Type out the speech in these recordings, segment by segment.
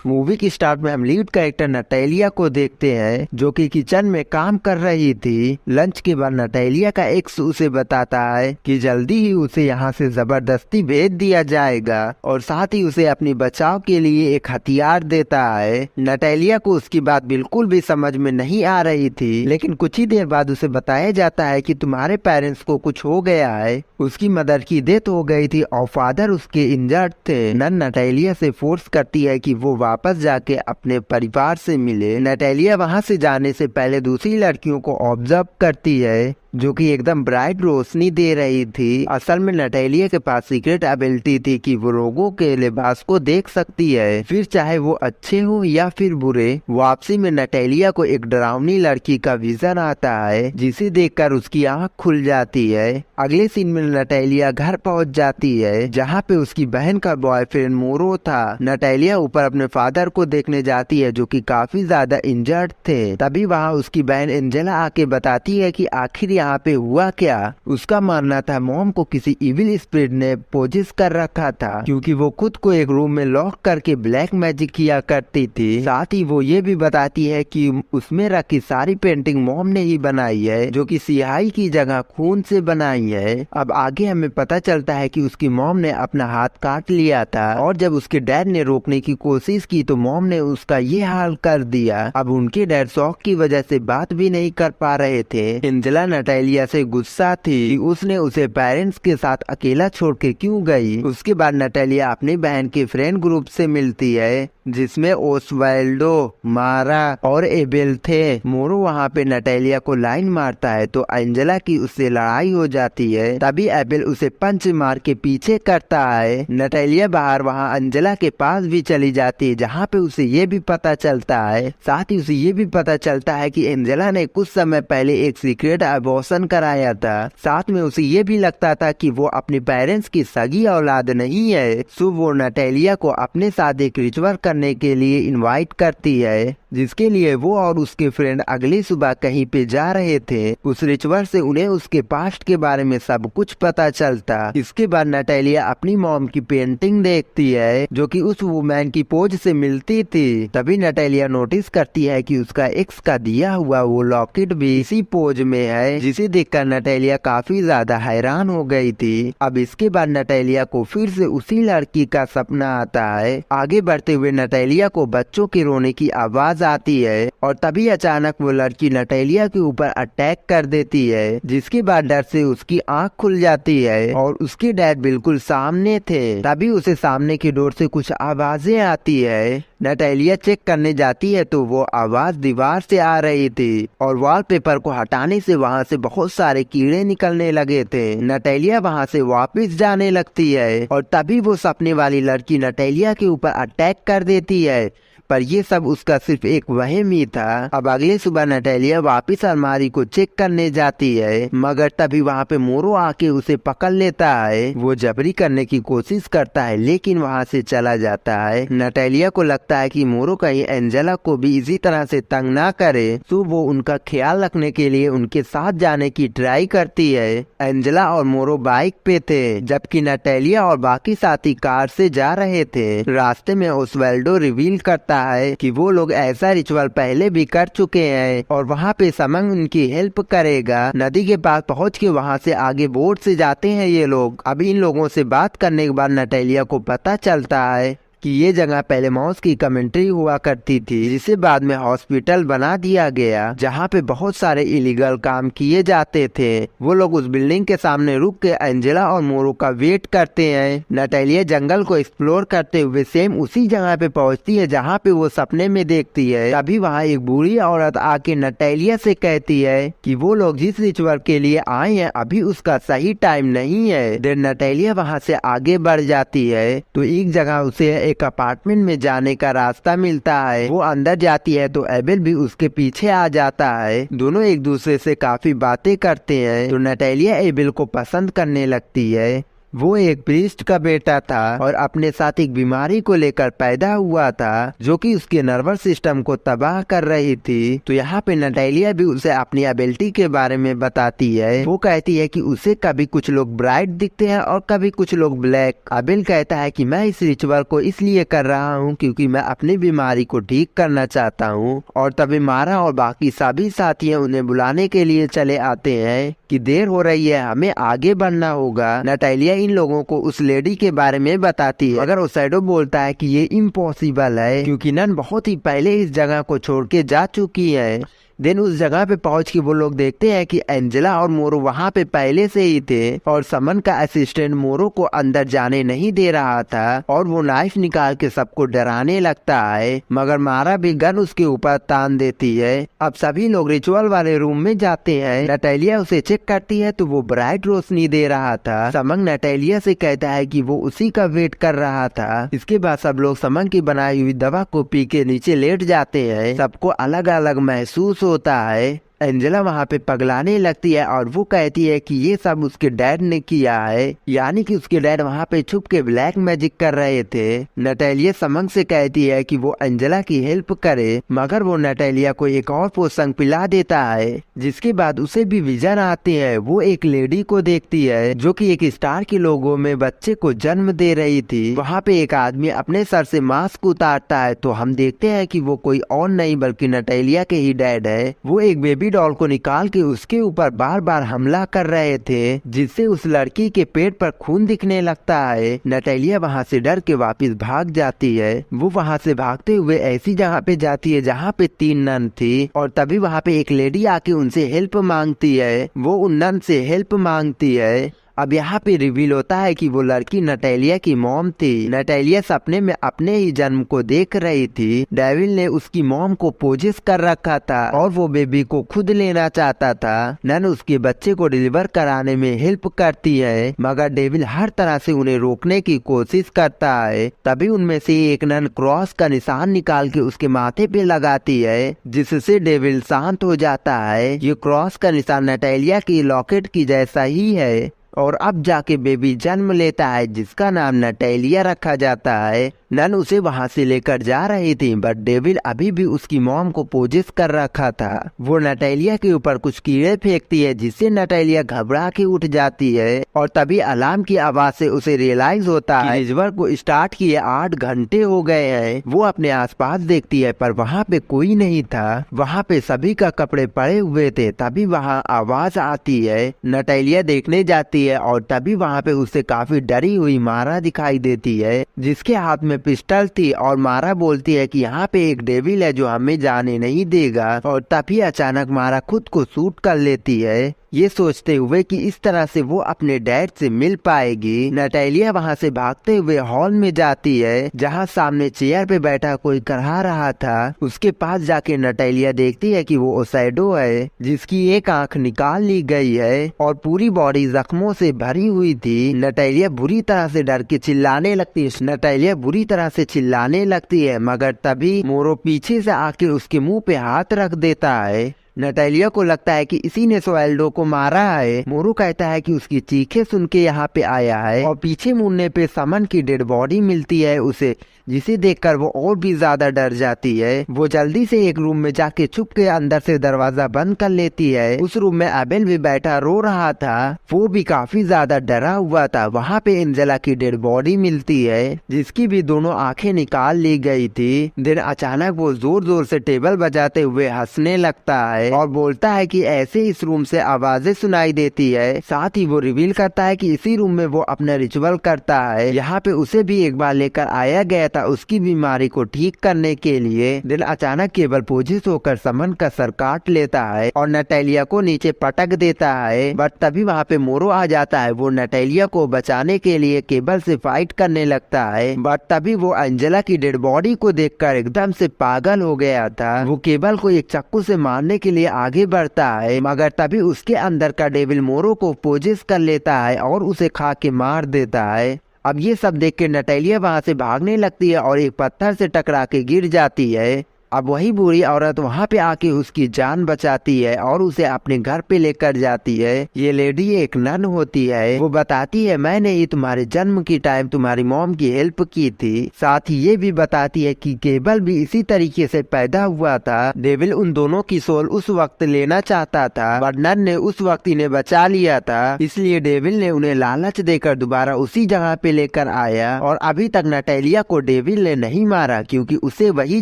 Movie की start में हम लीड कैरेक्टर नटालिया को देखते हैं जो कि किचन में काम कर रही थी। लंच के बाद नटालिया का एक्स उसे बताता है कि जल्दी ही उसे यहाँ से जबरदस्ती भेज दिया जाएगा और साथ ही उसे अपनी बचाव के लिए एक हथियार देता है। नटालिया को उसकी बात बिल्कुल भी समझ में नहीं आ रही थी, लेकिन कुछ ही देर बाद उसे बताया जाता है कि तुम्हारे पेरेंट्स को कुछ हो गया है। उसकी मदर की डेथ हो गई थी और फादर उसके इंजर्ड थे। नन नटालिया से फोर्स करती है कि वो वापस जाके अपने परिवार से मिले। नटालिया वहां से जाने से पहले दूसरी लड़कियों को ऑब्जर्व करती है जो कि एकदम ब्राइट रोशनी दे रही थी। असल में नटालिया के पास सीक्रेट एबिलिटी थी कि वो लोगों के लिबास को देख सकती है, फिर चाहे वो अच्छे हो या फिर बुरे। वापसी में नटालिया को एक डरावनी लड़की का विजन आता है जिसे देखकर उसकी आंख खुल जाती है। अगले सीन में नटालिया घर पहुंच जाती है जहां पे उसकी बहन का बॉयफ्रेंड मोरो था। नटालिया ऊपर अपने फादर को देखने जाती है जो कि काफी ज्यादा इंजर्ड थे। तभी वहां उसकी बहन एंजेला आके बताती है कि आखिर यहाँ पे हुआ क्या। उसका मानना था मॉम को किसी इविल स्पिरिट ने पोजेस कर रखा था क्योंकि वो खुद को एक रूम में लॉक करके ब्लैक मैजिक किया करती थी। साथ ही वो ये भी बताती है कि उसमें रखी सारी पेंटिंग मॉम ने ही बनाई है जो कि सिहाई की जगह खून से बनाई है। अब आगे हमें पता चलता है कि उसकी मॉम ने अपना हाथ काट लिया था और जब उसके डैड ने रोकने की कोशिश की तो मॉम ने उसका ये हाल कर दिया। अब उनके डैड शौक की वजह से बात भी नहीं कर पा रहे थे। एंजेला नटालिया से गुस्सा थी कि उसने उसे पेरेंट्स के साथ अकेला छोड़ के क्यों गई। उसके बाद नटालिया अपनी बहन के फ्रेंड ग्रुप से मिलती है जिसमें ओस्वाल्डो, मारा और एबेल थे। मोरो वहाँ पे नटालिया को लाइन मारता है तो एंजेला की उससे लड़ाई हो जाती है। तभी एबेल उसे पंच मार के पीछे करता है। नटालिया बाहर वहाँ एंजेला के पास भी चली जाती है जहाँ पे उसे ये भी पता चलता है, साथ ही उसे ये भी पता चलता है कि एंजेला ने कुछ समय पहले एक सीक्रेट अबॉर्शन कराया था। साथ में उसे ये भी लगता था कि वो अपने पेरेंट्स की सगी औलाद नहीं है। सो वो नटालिया को अपने साथ एक रिचुअल करने के लिए इनवाइट करती है जिसके लिए वो और उसके फ्रेंड अगली सुबह कहीं पे जा रहे थे। उस रिचुअल से उन्हें उसके पास्ट के बारे में सब कुछ पता चलता। इसके बाद नटालिया अपनी मॉम की पेंटिंग देखती है जो कि उस वुमैन की पोज से मिलती थी। तभी नटालिया नोटिस करती है कि उसका एक्स का दिया हुआ वो लॉकेट भी इसी पोज में है, जिसे देखकर नटालिया काफी ज्यादा हैरान हो गई थी। अब इसके बाद नटालिया को फिर से उसी लड़की का सपना आता है। आगे बढ़ते हुए नटालिया को बच्चों के रोने की आवाज आती है और तभी अचानक वो लड़की नटालिया के ऊपर अटैक कर देती है, जिसके बाद डर से उसकी आंख खुल जाती है और उसके डैड बिल्कुल सामने थे। तभी उसे सामने की डोर से कुछ आवाजें आती है। नटालिया चेक करने जाती है तो वो आवाज दीवार से आ रही थी और वॉलपेपर को हटाने से वहाँ से बहुत सारे कीड़े निकलने लगे थे। नटालिया वहाँ से वापस जाने लगती है और तभी वो सपने वाली लड़की नटालिया के ऊपर अटैक कर देती है, पर ये सब उसका सिर्फ एक वहम ही था। अब अगले सुबह नटालिया वापस अलमारी को चेक करने जाती है मगर तभी वहाँ पे मोरो आके उसे पकड़ लेता है। वो जबरी करने की कोशिश करता है लेकिन वहाँ से चला जाता है। नटालिया को लगता है कि मोरो कहीं एंजेला को भी इसी तरह से तंग ना करे तो वो उनका ख्याल रखने के लिए उनके साथ जाने की ट्राई करती है। एंजेला और मोरो बाइक पे थे जबकि नटालिया और बाकी साथी कार से जा रहे थे। रास्ते में ओस्वाल्डो रिवील करता है कि वो लोग ऐसा रिचुअल पहले भी कर चुके हैं और वहाँ पे समंग उनकी हेल्प करेगा। नदी के पास पहुँच के वहाँ से आगे बोट से जाते हैं ये लोग। अभी इन लोगों से बात करने के बाद नटालिया को पता चलता है कि ये जगह पहले मॉस की कमेंट्री हुआ करती थी जिसे बाद में हॉस्पिटल बना दिया गया जहाँ पे बहुत सारे इलीगल काम किए जाते थे। वो लोग उस बिल्डिंग के सामने रुक के एंजेला और मोरो का वेट करते हैं। नटालिया जंगल को एक्सप्लोर करते हुए सेम उसी जगह पे पहुँचती है जहाँ पे वो सपने में देखती है। तभी वहाँ एक बूढ़ी औरत आके नटालिया से कहती है कि वो लोग जिस रिचुअल के लिए आए हैं अभी उसका सही टाइम नहीं है। देन नटालिया वहाँ से आगे बढ़ जाती है तो एक जगह उसे एक अपार्टमेंट में जाने का रास्ता मिलता है। वो अंदर जाती है तो एबेल भी उसके पीछे आ जाता है। दोनों एक दूसरे से काफी बातें करते हैं तो नटालिया एबेल को पसंद करने लगती है। वो एक प्रीस्ट का बेटा था और अपने साथ एक बीमारी को लेकर पैदा हुआ था जो कि उसके नर्वस सिस्टम को तबाह कर रही थी। तो यहाँ पे नटालिया भी उसे अपनी एबिलिटी के बारे में बताती है। वो कहती है कि उसे कभी कुछ लोग ब्राइट दिखते हैं और कभी कुछ लोग ब्लैक। अबिल कहता है कि मैं इस रिचुअल को इसलिए कर रहा हूँ क्योंकि मैं अपनी बीमारी को ठीक करना चाहता हूँ। और तभी मारा और बाकी सभी साथी उन्हें बुलाने के लिए चले आते हैं कि देर हो रही है, हमें आगे बढ़ना होगा। नटालिया इन लोगों को उस लेडी के बारे में बताती है मगर ओसाइडो बोलता है कि ये इम्पॉसिबल है क्योंकि नन बहुत ही पहले इस जगह को छोड़ के जा चुकी है। देन उस जगह पे पहुंच के वो लोग देखते हैं कि एंजेला और मोरो वहाँ पे पहले से ही थे और समन का असिस्टेंट मोरो को अंदर जाने नहीं दे रहा था और वो नाइफ निकाल के सबको डराने लगता है मगर मारा भी गन उसके ऊपर तान देती है। अब सभी लोग रिचुअल वाले रूम में जाते हैं। नटालिया उसे चेक करती है तो वो ब्राइट रोशनी दे रहा था। समन नटालिया से कहता है कि वो उसी का वेट कर रहा था। इसके बाद सब लोग समन की बनाई हुई दवा को पी के नीचे लेट जाते हैं। सबको अलग अलग महसूस होता है। एंजेला वहाँ पे पगलाने लगती है और वो कहती है कि ये सब उसके डैड ने किया है, यानी कि उसके डैड वहाँ पे छुप के ब्लैक मैजिक कर रहे थे। नटालिया समन से कहती है कि वो एंजेला की हेल्प करे मगर वो नटालिया को एक और पोशन पिला देता है। जिसके बाद उसे भी विजन आते हैं। वो एक लेडी को देखती है जो कि एक स्टार के लोगो में बच्चे को जन्म दे रही थी। वहाँ पे एक आदमी अपने सर से मास्क उतारता है तो हम देखते हैं कि वो कोई और नहीं बल्कि नटालिया के ही डैड है। वो एक बेबी डॉल को निकाल के उसके ऊपर बार बार हमला कर रहे थे जिससे उस लड़की के पेट पर खून दिखने लगता है। नटालिया वहाँ से डर के वापस भाग जाती है। वो वहाँ से भागते हुए ऐसी जगह पे जाती है जहाँ पे 3 नन थी और तभी वहाँ पे एक लेडी आके उनसे हेल्प मांगती है। वो उन नन से हेल्प मांगती है। अब यहाँ पे रिवील होता है कि वो लड़की नटालिया की मॉम थी। नटालिया सपने में अपने ही जन्म को देख रही थी। डेविल ने उसकी मॉम को पोजेस कर रखा था और वो बेबी को खुद लेना चाहता था। नन उसके बच्चे को डिलीवर कराने में हेल्प करती है मगर डेविल हर तरह से उन्हें रोकने की कोशिश करता है। तभी उनमें से एक नन क्रॉस का निशान निकाल के उसके माथे पे लगाती है जिससे डेविल शांत हो जाता है। ये क्रॉस का निशान नटालिया की लॉकेट की जैसा ही है और अब जाके बेबी जन्म लेता है जिसका नाम नटालिया रखा जाता है। नन उसे वहाँ से लेकर जा रही थी बट डेविल अभी भी उसकी मॉम को पोजेस कर रखा था। वो नटालिया के ऊपर कुछ कीड़े फेंकती है जिससे नटालिया घबरा के उठ जाती है और तभी अलार्म की आवाज से उसे रियलाइज होता है रिचुअल को स्टार्ट किए 8 घंटे हो गए हैं। वो अपने आसपास देखती है पर वहाँ पे कोई नहीं था। वहाँ पे सभी का कपड़े पड़े हुए थे। तभी वहाँ आवाज आती है। नटालिया देखने जाती है और तभी वहाँ पे उसे काफी डरी हुई मारा दिखाई देती है जिसके हाथ में पिस्टल थी और मारा बोलती है कि यहाँ पे एक डेविल है जो हमें जाने नहीं देगा और तभी अचानक मारा खुद को शूट कर लेती है ये सोचते हुए कि इस तरह से वो अपने डैड से मिल पाएगी। नटालिया वहाँ से भागते हुए हॉल में जाती है जहाँ सामने चेयर पे बैठा कोई करा रहा था। उसके पास जाके नटालिया देखती है कि वो ओसाइडो है जिसकी एक आंख निकाल ली गई है और पूरी बॉडी जख्मों से भरी हुई थी। नटालिया बुरी तरह से डर के चिल्लाने लगती है। नटालिया बुरी तरह से चिल्लाने लगती है मगर तभी मोरो पीछे से आके उसके मुंह पे हाथ रख देता है। नटालिया को लगता है कि इसी ने सोएल्डो को मारा है। मोरू कहता है कि उसकी चीखें सुन के यहाँ पे आया है और पीछे मुड़ने पे समन की डेड बॉडी मिलती है उसे, जिसे देखकर वो और भी ज्यादा डर जाती है। वो जल्दी से एक रूम में जाके छुप के अंदर से दरवाजा बंद कर लेती है। उस रूम में एबेल भी बैठा रो रहा था। वो भी काफी ज्यादा डरा हुआ था। वहाँ पे एंजेला की डेड बॉडी मिलती है जिसकी भी दोनों आंखें निकाल ली गई थी। दिन अचानक वो जोर जोर से टेबल बजाते हुए हंसने लगता है और बोलता है कि ऐसे इस रूम से आवाजें सुनाई देती है। साथ ही वो रिवील करता है कि इसी रूम में वो अपना रिचुअल करता है। यहाँ पे उसे भी एक बार लेकर आया गया था उसकी बीमारी को ठीक करने के लिए। दिन अचानक केबल पोजिस होकर समन का सर काट लेता है और नटालिया को नीचे पटक देता है बट तभी वहाँ पे मोरो आ जाता है। वो नटालिया को बचाने के लिए केबल से फाइट करने लगता है बट तभी वो एंजेला की डेड बॉडी को देखकर एकदम से पागल हो गया था। वो केबल को एक चाकू से मारने के लिए आगे बढ़ता है मगर तभी उसके अंदर का डेविल मोरो को पोजेस कर लेता है और उसे खा के मार देता है। अब ये सब देख के नटालिया वहाँ से भागने लगती है और एक पत्थर से टकरा के गिर जाती है। अब वही बुरी औरत वहाँ पे आके उसकी जान बचाती है और उसे अपने घर पे लेकर जाती है। ये लेडी एक नन होती है। वो बताती है मैंने ही तुम्हारे जन्म की टाइम तुम्हारी मॉम की हेल्प की थी। साथ ही ये भी बताती है कि केबल भी इसी तरीके से पैदा हुआ था। डेविल उन दोनों की सोल उस वक्त लेना चाहता था, पर नन ने उस वक्त इन्हें बचा लिया था। इसलिए डेविल ने उन्हें लालच देकर दोबारा उसी जगह पे लेकर आया और अभी तक नटालिया को डेविल ने नहीं मारा, क्योंकि उसे वही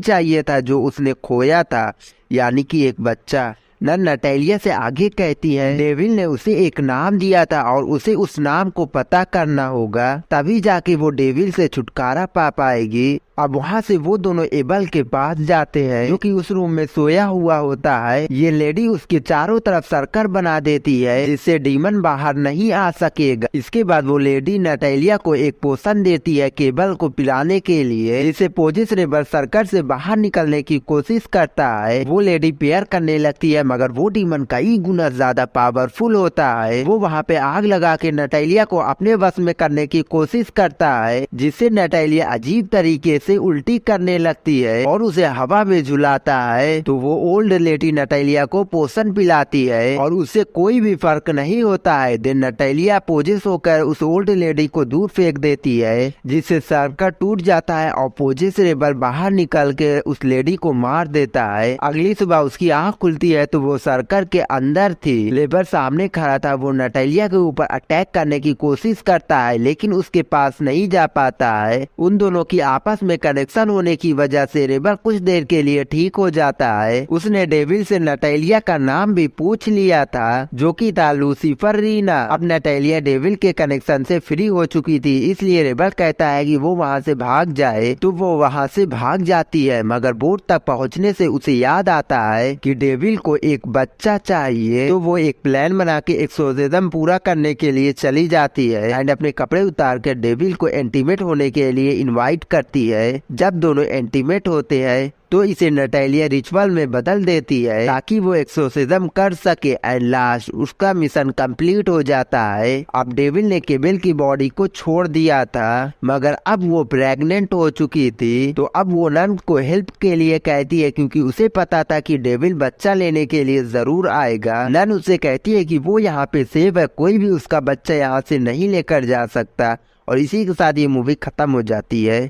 चाहिए था जो उसने खोया था, यानी कि एक बच्चा। नन नटालिया से आगे कहती है डेविल ने उसे एक नाम दिया था और उसे उस नाम को पता करना होगा, तभी जाके वो डेविल से छुटकारा पा पाएगी। अब वहाँ से वो दोनों एबल के पास जाते हैं जो कि उस रूम में सोया हुआ होता है। ये लेडी उसके चारों तरफ सर्कल बना देती है जिससे डीमन बाहर नहीं आ सकेगा। इसके बाद वो लेडी नटालिया को एक पोषण देती है केबल को पिलाने के लिए, जिससे पोजिस रेबल सर्कल से बाहर निकलने की कोशिश करता है। वो लेडी प्रेयर करने लगती है, मगर वो डीमन कई गुना ज्यादा पावरफुल होता है। वो वहाँ पे आग लगा के नटालिया को अपने वश में करने की कोशिश करता है, जिससे नटालिया अजीब तरीके से उल्टी करने लगती है और उसे हवा में झुलाता है। तो वो ओल्ड लेडी नटालिया को पोषण पिलाती है और उससे कोई भी फर्क नहीं होता है। देन नटालिया पोजेस होकर उस ओल्ड लेडी को दूर फेंक देती है, जिससे सर्कल टूट जाता है और पोजेस रेबल बाहर निकल के उस लेडी को मार देता है। अगली सुबह उसकी आँख खुलती है तो वो सर्कल के अंदर थी। लेबर सामने खड़ा था। वो नटालिया के ऊपर अटैक करने की कोशिश करता है, लेकिन उसके पास नहीं जा पाता है। उन दोनों की आपस में कनेक्शन होने की वजह से रेबल कुछ देर के लिए ठीक हो जाता है। उसने डेविल से नटालिया का नाम भी पूछ लिया था, जो कि था लूसीफर रीना। अब नटालिया डेविल के कनेक्शन से फ्री हो चुकी थी, इसलिए रेबल कहता है कि वो वहाँ से भाग जाए। तो वो वहाँ से भाग जाती है, मगर बोट तक पहुँचने से उसे याद आता है कि डेविल को एक बच्चा चाहिए। तो वो एक प्लान बना के एक्सोर्सिज्म पूरा करने के लिए चली जाती है एंड अपने कपड़े उतार कर डेविल को इंटीमेट होने के लिए इनवाइट करती है। जब दोनों इंटीमेट होते हैं तो इसे नटालिया रिचुअल में बदल देती है ताकि वो एक्सोर्सिज्म कर सके एंड लास्ट उसका मिशन कंप्लीट हो जाता है। अब डेविल ने केबल की बॉडी को छोड़ दिया था, मगर अब वो प्रेग्नेंट हो चुकी थी। तो अब वो नन को हेल्प के लिए कहती है, क्योंकि उसे पता था कि डेविल बच्चा लेने के लिए जरूर आएगा। नन उसे कहती है कि वो यहाँ पे सेफ है, कोई भी उसका बच्चा यहाँ से नहीं लेकर जा सकता। और इसी के साथ ये मूवी खत्म हो जाती है।